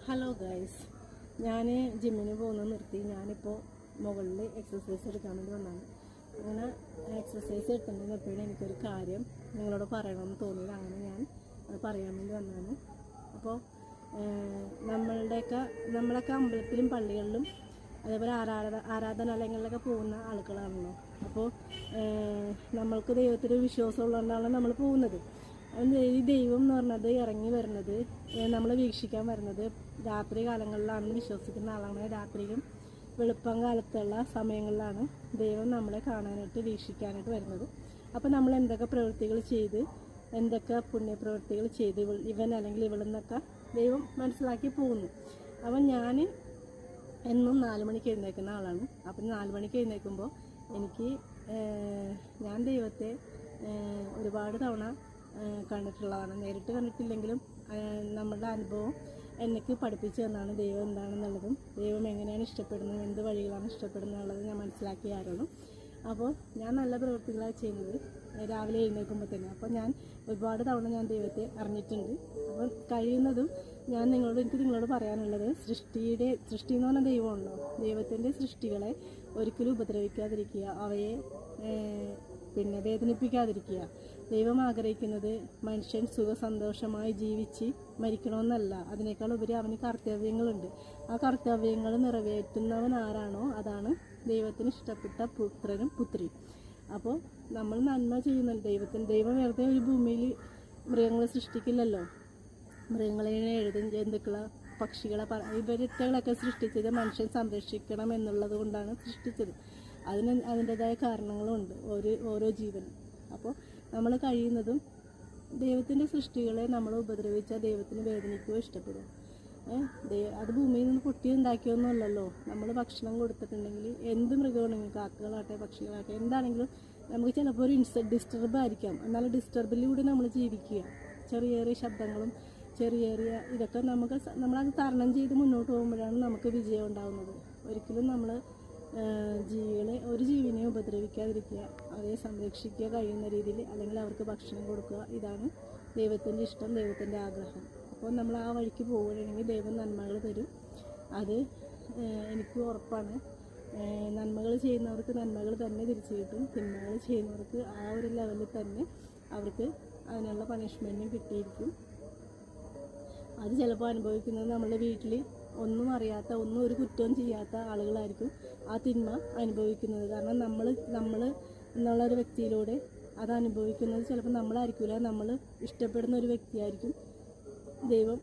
Hello guys, ഞാൻ ജിമ്മിന് പോകുന്നത് നിർത്തി. ഞാനിപ്പോൾ മുകളിൽ എക്സസൈസ് എടുക്കാൻ വേണ്ടി വന്നതാണ്. അങ്ങനെ എക്സസൈസ് എടുത്തിട്ടുണ്ടെങ്കിൽ എനിക്കൊരു കാര്യം നിങ്ങളോട് പറയണമെന്ന് തോന്നിയത്. അങ്ങനെ ഞാൻ അത് പറയാൻ വേണ്ടി വന്നതാണ്. അപ്പോൾ നമ്മളൊക്കെ അമ്പലത്തിലും പള്ളികളിലും അതേപോലെ ആരാധനാലയങ്ങളിലൊക്കെ പോകുന്ന ആളുകളാണല്ലോ. അപ്പോൾ നമ്മൾക്ക് ദൈവത്തിൽ വിശ്വാസമുള്ളതുകൊണ്ടാണ് നമ്മൾ പോകുന്നത്. ഈ ദൈവം എന്ന് പറഞ്ഞത് ഇറങ്ങി വരുന്നത്, നമ്മളെ വീക്ഷിക്കാൻ വരുന്നത് രാത്രി കാലങ്ങളിലാണെന്ന് വിശ്വസിക്കുന്ന ആളാണ്. രാത്രിയിലും വെളുപ്പം കാലത്തുള്ള സമയങ്ങളിലാണ് ദൈവം നമ്മളെ കാണാനായിട്ട് വീക്ഷിക്കാനായിട്ട് വരുന്നത്. അപ്പോൾ നമ്മൾ എന്തൊക്കെ പ്രവൃത്തികൾ ചെയ്ത്, എന്തൊക്കെ പുണ്യപ്രവൃത്തികൾ ചെയ്ത് ഇവൻ അല്ലെങ്കിൽ ഇവളെന്നൊക്കെ ദൈവം മനസ്സിലാക്കി പോകുന്നു. അപ്പം ഞാൻ എന്നും 4 മണിക്ക് എഴുന്നേൽക്കുന്ന ആളാണ്. അപ്പം 4 മണിക്ക് എഴുന്നേൽക്കുമ്പോൾ ഞാൻ ദൈവത്തെ ഒരുപാട് തവണ കണ്ടിട്ടുള്ളതാണ്. നേരിട്ട് കണ്ടിട്ടില്ലെങ്കിലും നമ്മുടെ അനുഭവം എനിക്ക് പഠിപ്പിച്ചു തന്നാണ് ദൈവം എന്താണെന്നുള്ളതും ദൈവം എങ്ങനെയാണ് ഇഷ്ടപ്പെടുന്നത്, എന്ത് വഴികളാണ് ഇഷ്ടപ്പെടുന്നത് എന്നുള്ളത് ഞാൻ മനസ്സിലാക്കിയായിരുന്നു. അപ്പോൾ ഞാൻ നല്ല പ്രവൃത്തികളാണ് ചെയ്യുന്നത് രാവിലെ എഴുന്നേൽക്കുമ്പോൾ തന്നെ. അപ്പോൾ ഞാൻ ഒരുപാട് തവണ ഞാൻ ദൈവത്തെ അറിഞ്ഞിട്ടുണ്ട്. അപ്പോൾ കഴിയുന്നതും എനിക്ക് നിങ്ങളോട് പറയാനുള്ളത്, സൃഷ്ടി എന്ന് പറഞ്ഞ ദൈവമുണ്ടോ, ദൈവത്തിൻ്റെ സൃഷ്ടികളെ ഒരിക്കലും ഉപദ്രവിക്കാതിരിക്കുക, അവയെ വേദനിപ്പിക്കാതിരിക്കുക. ദൈവം ആഗ്രഹിക്കുന്നത് മനുഷ്യൻ സുഖസന്തോഷമായി ജീവിച്ച് മരിക്കണമെന്നല്ല. അതിനേക്കാൾ ഉപരി അവന് കർത്തവ്യങ്ങളുണ്ട്. ആ കർത്തവ്യങ്ങൾ നിറവേറ്റുന്നവൻ ആരാണോ അതാണ് ദൈവത്തിന് ഇഷ്ടപ്പെട്ട പുത്രനും പുത്രിയും. അപ്പോൾ നമ്മൾ നന്മ ചെയ്യുന്ന ദൈവം വെറുതെ ഒരു ഭൂമിയിൽ മൃഗങ്ങളെ സൃഷ്ടിക്കില്ലല്ലോ. മൃഗങ്ങളെ, ജന്തുക്കളെ, പക്ഷികളെ, ഇവരൊക്കെ സൃഷ്ടിച്ചത് മനുഷ്യൻ സംരക്ഷിക്കണം എന്നുള്ളത് കൊണ്ടാണ് സൃഷ്ടിച്ചത്. അതിൻ്റെതായ കാരണങ്ങളുമുണ്ട് ഓരോ ജീവനും. അപ്പോൾ നമ്മൾ കഴിയുന്നതും ദൈവത്തിൻ്റെ സൃഷ്ടികളെ നമ്മൾ ഉപദ്രവിച്ചാൽ ദൈവത്തിന് വേദനിക്കുകയോ ഇഷ്ടപ്പെടും. അത് ഭൂമിയിൽ നിന്ന് പൊട്ടിയുണ്ടാക്കിയൊന്നുമല്ലല്ലോ. നമ്മൾ ഭക്ഷണം കൊടുത്തിട്ടുണ്ടെങ്കിൽ എന്ത് മൃഗമാണെങ്കിലും, കാക്കകളാട്ടെ പക്ഷികളാട്ടെ എന്താണെങ്കിലും നമുക്ക് ചിലപ്പോൾ ഒരു ഡിസ്റ്റർബ് ആയിരിക്കാം. എന്നാലും ഡിസ്റ്റർബിലൂടെ നമ്മൾ ജീവിക്കുക. ചെറിയ ശബ്ദങ്ങളും ഇതൊക്കെ നമ്മളത് തരണം ചെയ്ത് മുന്നോട്ട് പോകുമ്പോഴാണ് നമുക്ക് വിജയം ഉണ്ടാകുന്നത്. ഒരിക്കലും നമ്മൾ ഒരു ജീവിനെയും ഉപദ്രവിക്കാതിരിക്കുക, അവരെ സംരക്ഷിക്കുക കഴിയുന്ന രീതിയിൽ, അല്ലെങ്കിൽ അവർക്ക് ഭക്ഷണം കൊടുക്കുക. ഇതാണ് ദൈവത്തിൻ്റെ ഇഷ്ടം, ദൈവത്തിൻ്റെ ആഗ്രഹം. അപ്പോൾ നമ്മൾ ആ വഴിക്ക് പോവുകയാണെങ്കിൽ ദൈവം നന്മകൾ തരും. അത് എനിക്ക് ഉറപ്പാണ്. നന്മകൾ ചെയ്യുന്നവർക്ക് നന്മകൾ തന്നെ തിരിച്ചു കിട്ടും. തിന്മകൾ ചെയ്യുന്നവർക്ക് ആ ഒരു ലെവലിൽ തന്നെ അവർക്ക് അതിനുള്ള പണിഷ്മെൻറ്റും കിട്ടിയിരിക്കും. അത് ചിലപ്പോൾ അനുഭവിക്കുന്നത് നമ്മളുടെ വീട്ടിൽ ഒന്നും അറിയാത്ത, ഒരു കുറ്റവും ചെയ്യാത്ത ആളുകളായിരിക്കും ആ തിന്മ അനുഭവിക്കുന്നത്. കാരണം നമ്മൾ എന്നുള്ള ഒരു വ്യക്തിയിലൂടെ അത് അനുഭവിക്കുന്നത് ചിലപ്പോൾ നമ്മളായിരിക്കില്ല. നമ്മൾ ഇഷ്ടപ്പെടുന്ന ഒരു വ്യക്തിയായിരിക്കും ദൈവം